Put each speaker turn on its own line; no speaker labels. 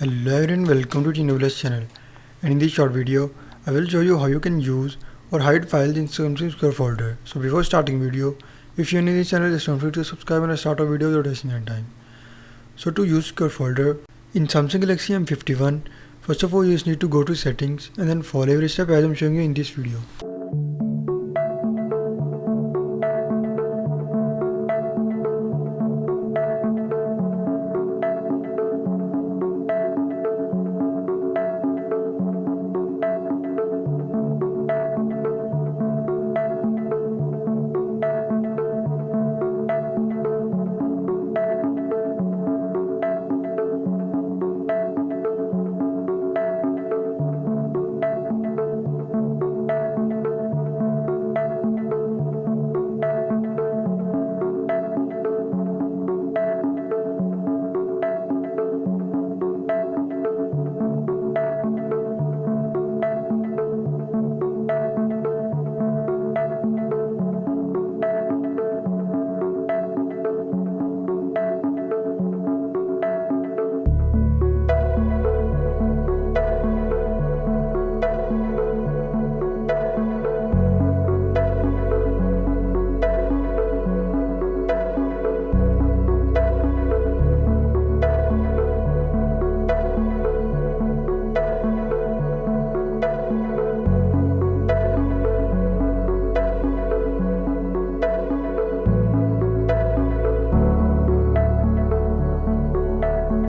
Hello everyone, welcome to TNWS channel, and in this short video I will show you how you can use or hide files in Samsung Secure folder. So before starting video, if you are new to this channel, just don't forget to subscribe and start our video without wasting your time. So to use Secure folder in Samsung Galaxy M51, first of all you just need to go to settings and then follow every step as I am showing you in this video.